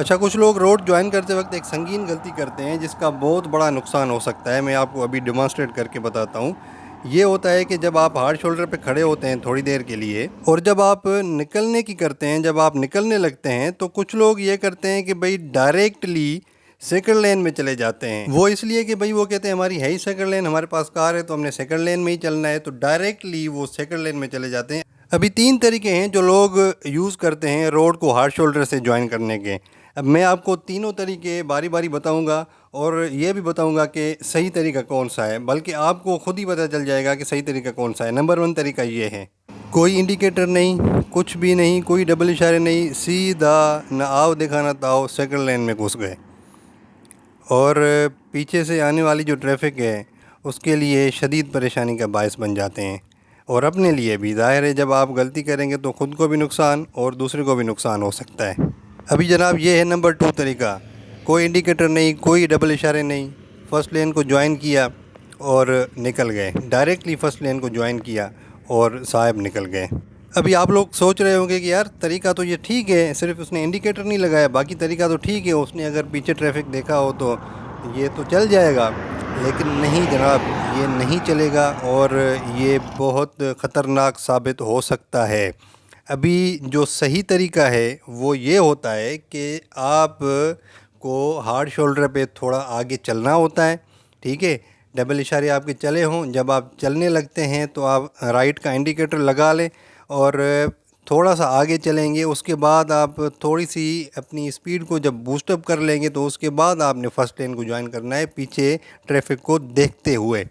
اچھا، کچھ لوگ روڈ جوائن کرتے وقت ایک سنگین غلطی کرتے ہیں جس کا بہت بڑا نقصان ہو سکتا ہے. میں آپ کو ابھی ڈیمانسٹریٹ کر کے بتاتا ہوں. یہ ہوتا ہے کہ جب آپ ہارڈ شولڈر پہ کھڑے ہوتے ہیں تھوڑی دیر کے لیے، اور جب آپ نکلنے کی کرتے ہیں، جب آپ نکلنے لگتے ہیں، تو کچھ لوگ یہ کرتے ہیں کہ بھئی ڈائریکٹلی سیکنڈ لین میں چلے جاتے ہیں. وہ اس لیے کہ بھئی وہ کہتے ہیں ہماری ہے ہی سیکنڈ لین، ہمارے پاس کار ہے تو ہم نے سیکنڈ لین میں ہی چلنا ہے، تو ڈائریکٹلی وہ سیکنڈ لین میں چلے جاتے ہیں. ابھی 3 طریقے ہیں جو لوگ یوز کرتے ہیں روڈ کو ہارڈ شولڈر سے جوائن کرنے کے. اب میں آپ کو تینوں طریقے باری باری بتاؤں گا، اور یہ بھی بتاؤں گا کہ صحیح طریقہ کون سا ہے، بلکہ آپ کو خود ہی پتہ چل جائے گا کہ صحیح طریقہ کون سا ہے. نمبر 1 طریقہ یہ ہے، کوئی انڈیکیٹر نہیں، کچھ بھی نہیں، کوئی ڈبل اشارے نہیں، سیدھا نہ آؤ دیکھا نہ تاؤ سیکنڈ لین میں گھس گئے، اور پیچھے سے آنے والی جو ٹریفک ہے اس کے لیے شدید پریشانی کا باعث بن جاتے ہیں، اور اپنے لیے بھی. ظاہر ہے جب آپ غلطی کریں گے تو خود کو بھی نقصان اور دوسرے کو بھی نقصان ہو سکتا ہے. ابھی جناب یہ ہے نمبر 2 طریقہ، کوئی انڈیکیٹر نہیں، کوئی ڈبل اشارے نہیں، فرسٹ لین کو جوائن کیا اور نکل گئے، ڈائریکٹلی فرسٹ لین کو جوائن کیا اور صاحب نکل گئے. ابھی آپ لوگ سوچ رہے ہوں گے کہ یار طریقہ تو یہ ٹھیک ہے، صرف اس نے انڈیکیٹر نہیں لگایا، باقی طریقہ تو ٹھیک ہے، اس نے اگر پیچھے ٹریفک دیکھا ہو تو یہ تو چل جائے گا. لیکن نہیں جناب، یہ نہیں چلے گا، اور یہ بہت خطرناک ثابت ہو سکتا ہے. ابھی جو صحیح طریقہ ہے وہ یہ ہوتا ہے کہ آپ کو ہارڈ شولڈر پہ تھوڑا آگے چلنا ہوتا ہے، ٹھیک ہے. ڈبل اشارے آپ کے چلے ہوں، جب آپ چلنے لگتے ہیں تو آپ رائٹ کا انڈیکیٹر لگا لیں اور تھوڑا سا آگے چلیں گے. اس کے بعد آپ تھوڑی سی اپنی اسپیڈ کو جب بوسٹ اپ کر لیں گے تو اس کے بعد آپ نے فرسٹ لین کو جوائن کرنا ہے پیچھے ٹریفک کو دیکھتے ہوئے.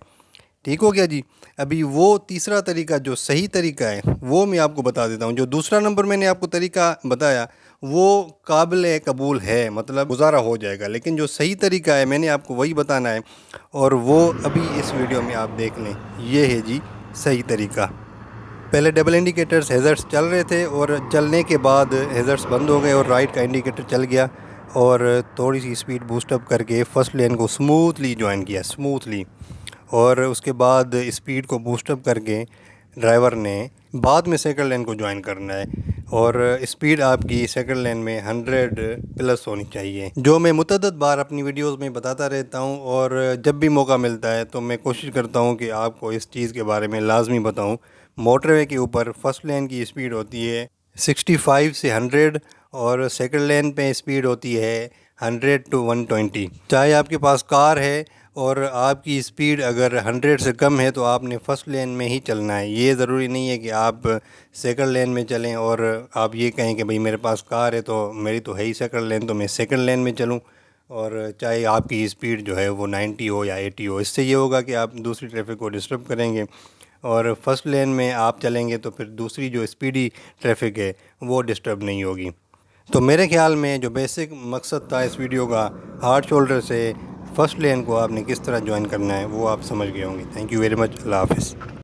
ٹھیک ہو گیا جی. ابھی وہ تیسرا طریقہ جو صحیح طریقہ ہے وہ میں آپ کو بتا دیتا ہوں. جو دوسرا نمبر میں نے آپ کو طریقہ بتایا وہ قابل قبول ہے، مطلب گزارا ہو جائے گا، لیکن جو صحیح طریقہ ہے میں نے آپ کو وہی بتانا ہے، اور وہ ابھی اس ویڈیو میں آپ دیکھ لیں. یہ ہے جی صحیح طریقہ. پہلے ڈبل انڈیکیٹرز ہیزرز چل رہے تھے، اور چلنے کے بعد ہیزرز بند ہو گئے اور رائٹ کا انڈیکیٹر چل گیا، اور تھوڑی سی اسپیڈ بوسٹ اپ کر کے فرسٹ لین کو سموتھلی جوائن کیا، سموتھلی. اور اس کے بعد اسپیڈ کو بوسٹ اپ کر کے ڈرائیور نے بعد میں سیکنڈ لین کو جوائن کرنا ہے، اور اسپیڈ آپ کی سیکنڈ لین میں 100 پلس ہونی چاہیے. جو میں متعدد بار اپنی ویڈیوز میں بتاتا رہتا ہوں، اور جب بھی موقع ملتا ہے تو میں کوشش کرتا ہوں کہ آپ کو اس چیز کے بارے میں لازمی بتاؤں. موٹر وے کے اوپر فرسٹ لین کی اسپیڈ ہوتی ہے 65 سے 100، اور سیکنڈ لین پہ اسپیڈ ہوتی ہے 100 to 120. چاہے آپ کے پاس کار ہے اور آپ کی اسپیڈ اگر 100 سے کم ہے تو آپ نے فرسٹ لین میں ہی چلنا ہے. یہ ضروری نہیں ہے کہ آپ سیکنڈ لین میں چلیں اور آپ یہ کہیں کہ بھئی میرے پاس کار ہے تو میری تو ہے ہی سیکنڈ لین، تو میں سیکنڈ لین میں چلوں، اور چاہے آپ کی اسپیڈ جو ہے وہ 90 ہو یا 80 ہو. اس سے یہ ہوگا کہ آپ دوسری ٹریفک کو ڈسٹرب کریں گے، اور فرسٹ لین میں آپ چلیں گے تو پھر دوسری جو اسپیڈی ٹریفک ہے وہ ڈسٹرب نہیں ہوگی. تو میرے خیال میں جو بیسک مقصد تھا اس ویڈیو کا، ہارڈ شولڈر سے فرسٹ لین کو آپ نے کس طرح جوائن کرنا ہے، وہ آپ سمجھ گئے ہوں گے. Thank you very much. اللہ حافظ.